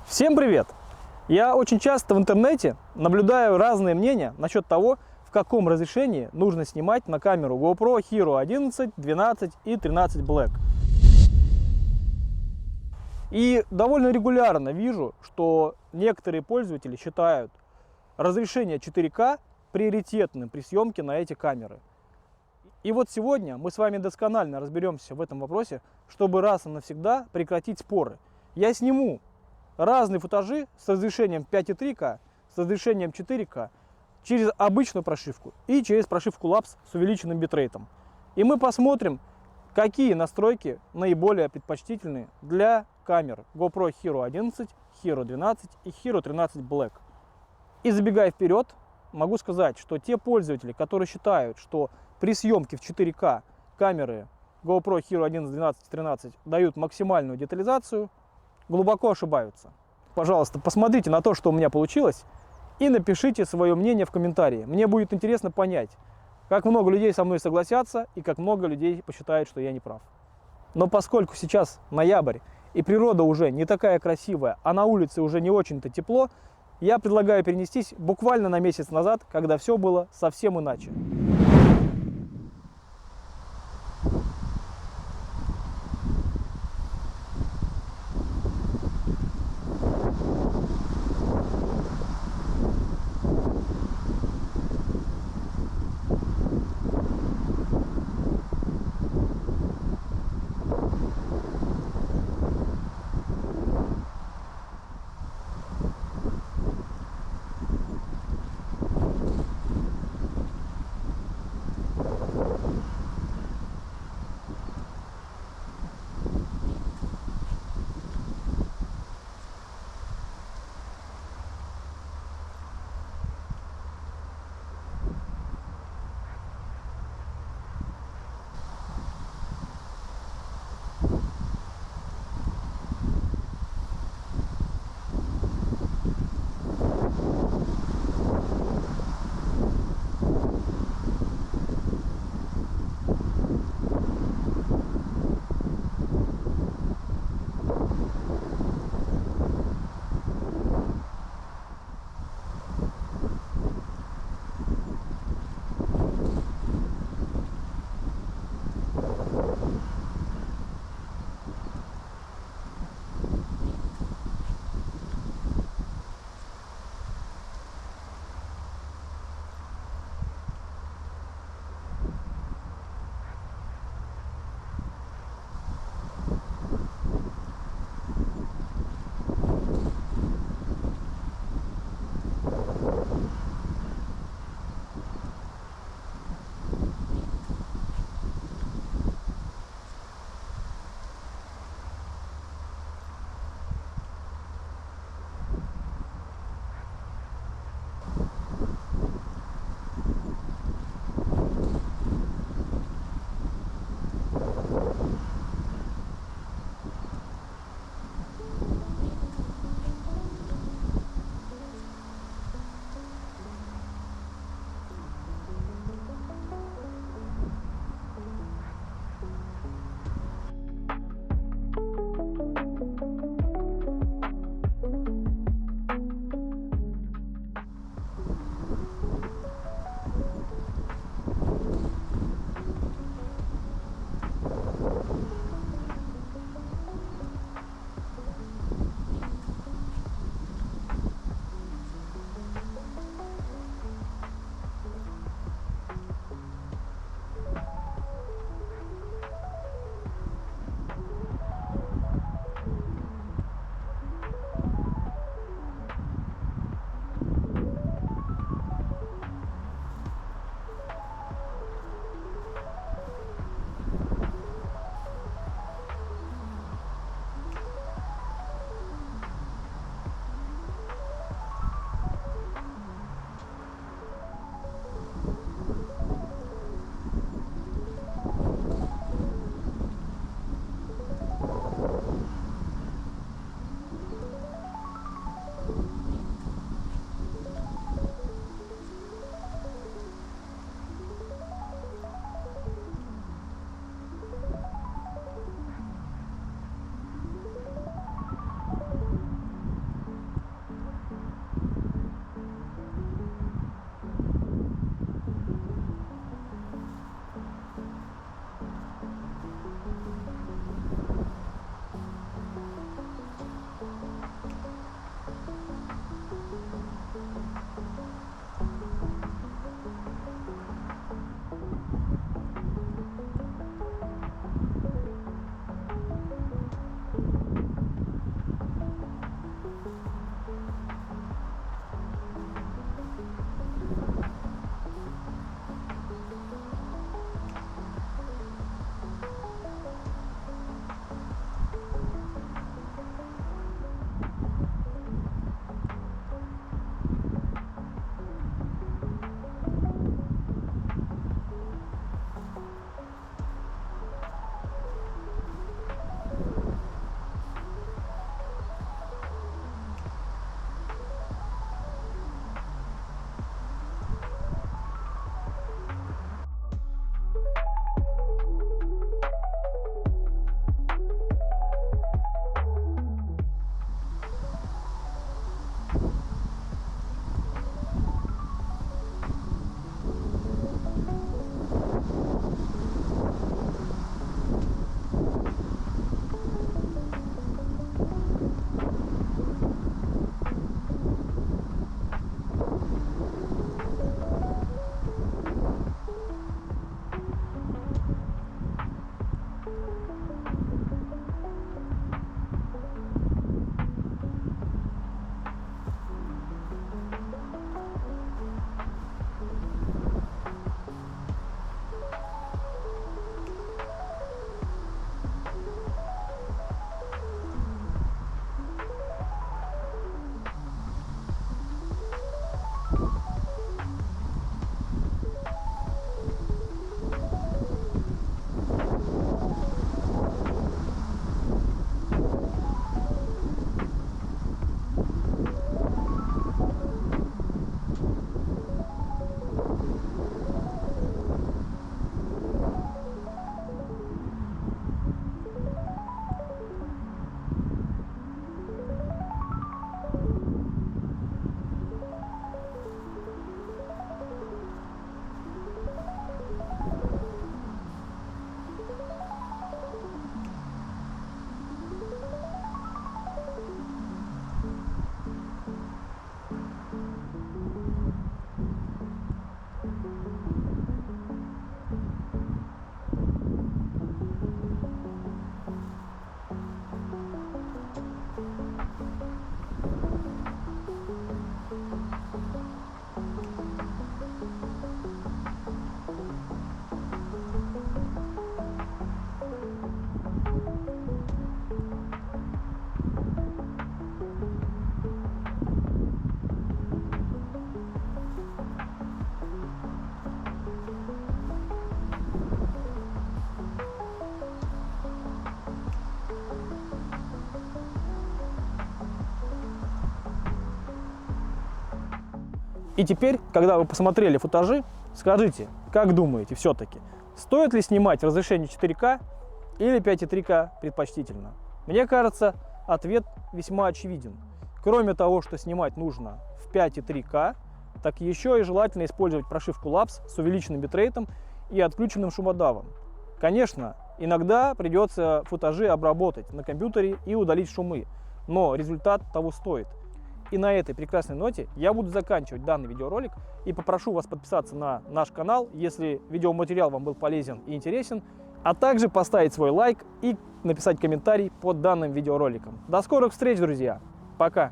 Всем привет! Я очень часто в интернете наблюдаю разные мнения насчет того, в каком разрешении нужно снимать на камеру GoPro Hero 11, 12 и 13 Black. И довольно регулярно вижу, что некоторые пользователи считают разрешение 4К приоритетным при съемке на эти камеры. И вот сегодня мы с вами досконально разберемся в этом вопросе, чтобы раз и навсегда прекратить споры. Я сниму разные футажи с разрешением 5,3К, с разрешением 4К, через обычную прошивку и через прошивку лапс с увеличенным битрейтом. И мы посмотрим, какие настройки наиболее предпочтительны для камер GoPro Hero 11, Hero 12 и Hero 13 Black. И забегая вперед, могу сказать, что те пользователи, которые считают, что при съемке в 4К камеры GoPro Hero 11, 12 и 13 дают максимальную детализацию, глубоко ошибаются. Пожалуйста, посмотрите на то, что у меня получилось, и напишите свое мнение в комментарии. Мне будет интересно понять, как много людей со мной согласятся и как много людей посчитают, что я не прав. Но поскольку сейчас ноябрь и природа уже не такая красивая, а на улице уже не очень-то тепло, я предлагаю перенестись буквально на месяц назад, когда все было совсем иначе. И теперь, когда вы посмотрели футажи, скажите, как думаете все-таки, стоит ли снимать в разрешении 4К или 5,3К предпочтительно? Мне кажется, ответ весьма очевиден. Кроме того, что снимать нужно в 5,3К, так еще и желательно использовать прошивку Labs с увеличенным битрейтом и отключенным шумодавом. Конечно, иногда придется футажи обработать на компьютере и удалить шумы, но результат того стоит. И на этой прекрасной ноте я буду заканчивать данный видеоролик и попрошу вас подписаться на наш канал, если видеоматериал вам был полезен и интересен, а также поставить свой лайк и написать комментарий под данным видеороликом. До скорых встреч, друзья! Пока!